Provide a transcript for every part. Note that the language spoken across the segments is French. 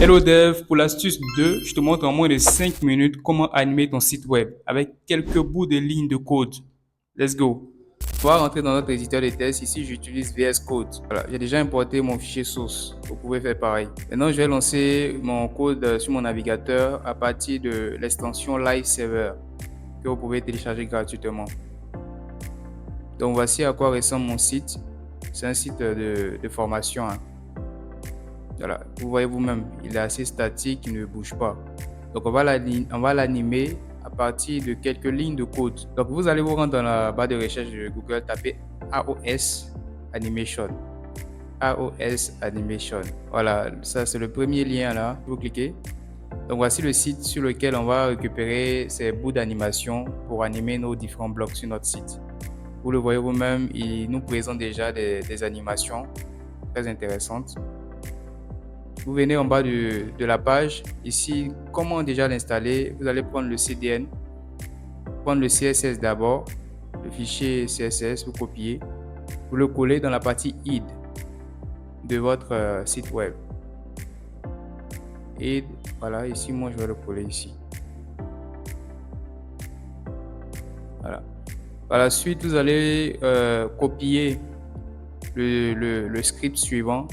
Hello Dev, pour l'astuce 2, je te montre en moins de 5 minutes comment animer ton site web avec quelques bouts de lignes de code. Let's go. On va rentrer dans notre éditeur de test. Ici, j'utilise VS Code. Voilà, j'ai déjà importé mon fichier source. Vous pouvez faire pareil. Maintenant, je vais lancer mon code sur mon navigateur à partir de l'extension Live Server que vous pouvez télécharger gratuitement. Donc, voici à quoi ressemble mon site. C'est un site de formation. Voilà, vous voyez vous-même, il est assez statique, il ne bouge pas. Donc on va l'animer à partir de quelques lignes de code. Donc vous allez vous rendre dans la barre de recherche de Google, taper AOS Animation. AOS Animation. Voilà, ça c'est le premier lien là. Vous cliquez. Donc voici le site sur lequel on va récupérer ces bouts d'animation pour animer nos différents blocs sur notre site. Vous le voyez vous-même, il nous présente déjà des animations très intéressantes. Vous venez en bas de la page. Ici, comment déjà l'installer? Vous allez prendre le CDN, prendre le CSS d'abord, le fichier CSS, vous copiez, vous le collez dans la partie id de votre site web. Et voilà, ici, moi, je vais le coller ici. Voilà. Par la suite, vous allez copier le script suivant.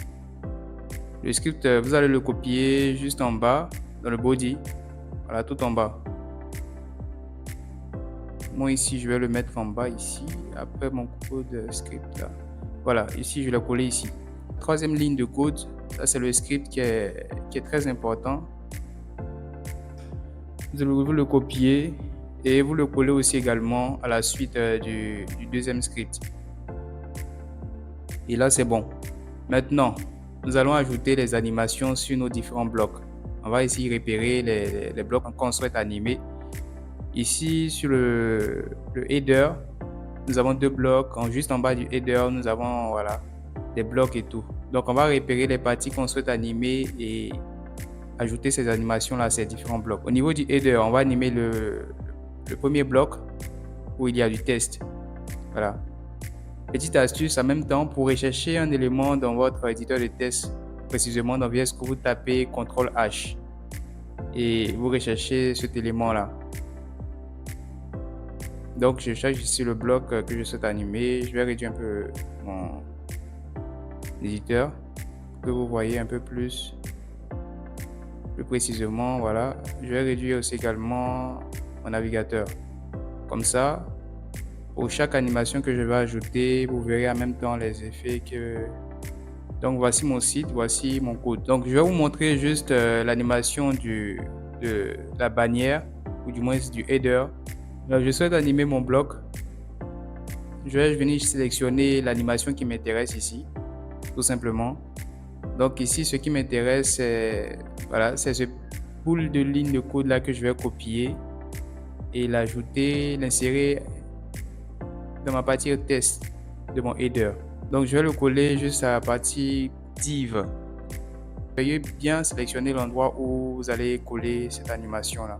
Le script, vous allez le copier juste en bas, dans le body. Voilà, tout en bas. Moi ici, je vais le mettre en bas ici, après mon code script là. Voilà, ici, je l'ai collé ici. Troisième ligne de code, ça c'est le script qui est très important. Vous le copiez et vous le collez aussi également à la suite du deuxième script. Et là, c'est bon. Maintenant, nous allons ajouter les animations sur nos différents blocs. On va ici repérer les blocs qu'on souhaite animer. Ici, sur le header, nous avons deux blocs. Juste en bas du header, nous avons voilà, des blocs et tout. Donc, on va repérer les parties qu'on souhaite animer et ajouter ces animations-là à ces différents blocs. Au niveau du header, on va animer le premier bloc où il y a du test. Voilà. Petite astuce en même temps, pour rechercher un élément dans votre éditeur de test, précisément dans VS Code, vous tapez CTRL-H et vous recherchez cet élément-là. Donc, je cherche ici le bloc que je souhaite animer. Je vais réduire un peu mon éditeur pour que vous voyez un peu plus précisément. Voilà. Je vais réduire aussi également mon navigateur. Comme ça, pour chaque animation que je vais ajouter, vous verrez en même temps les effets que... Donc, voici mon site, voici mon code. Donc, je vais vous montrer juste l'animation de la bannière, ou du moins du header. Donc, je souhaite animer mon bloc. Je vais venir sélectionner l'animation qui m'intéresse ici, tout simplement. Donc ici, ce qui m'intéresse, c'est voilà, ce boule de ligne de code là que je vais copier et l'ajouter, l'insérer dans ma partie test de mon header. Donc je vais le coller juste à la partie div. Veuillez bien sélectionner l'endroit où vous allez coller cette animation là.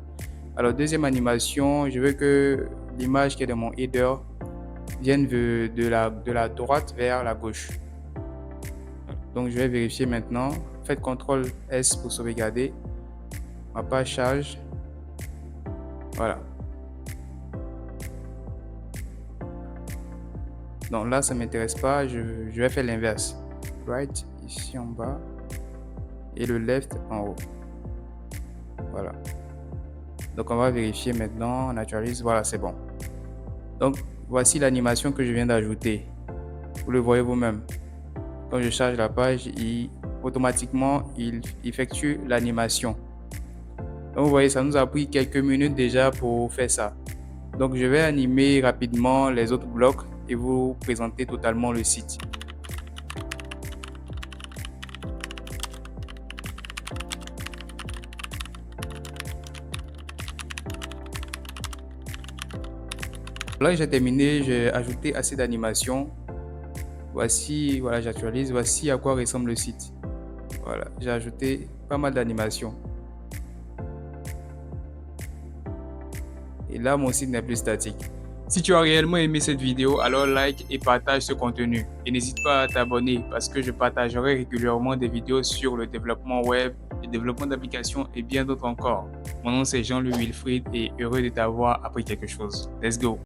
Alors deuxième animation, je veux que l'image qui est dans mon header viennent de la droite vers la gauche. Donc je vais vérifier maintenant. Faites CTRL S pour sauvegarder. Ma page charge. Voilà. Donc là, ça ne m'intéresse pas. Je vais faire l'inverse. Right ici en bas et le left en haut. Voilà. Donc on va vérifier maintenant. On actualise. Voilà, c'est bon. Donc voici l'animation que je viens d'ajouter. Vous le voyez vous-même. Quand je charge la page, automatiquement, il effectue l'animation. Donc vous voyez, ça nous a pris quelques minutes déjà pour faire ça. Donc je vais animer rapidement les autres blocs et vous présenter totalement le site. Là j'ai terminé, j'ai ajouté assez d'animation. Voici, voilà, j'actualise. Voici à quoi ressemble le site. Voilà, j'ai ajouté pas mal d'animations. Et là, mon site n'est plus statique. Si tu as réellement aimé cette vidéo, alors like et partage ce contenu. Et n'hésite pas à t'abonner parce que je partagerai régulièrement des vidéos sur le développement web, le développement d'applications et bien d'autres encore. Mon nom c'est Jean-Louis Wilfried et heureux de t'avoir appris quelque chose. Let's go!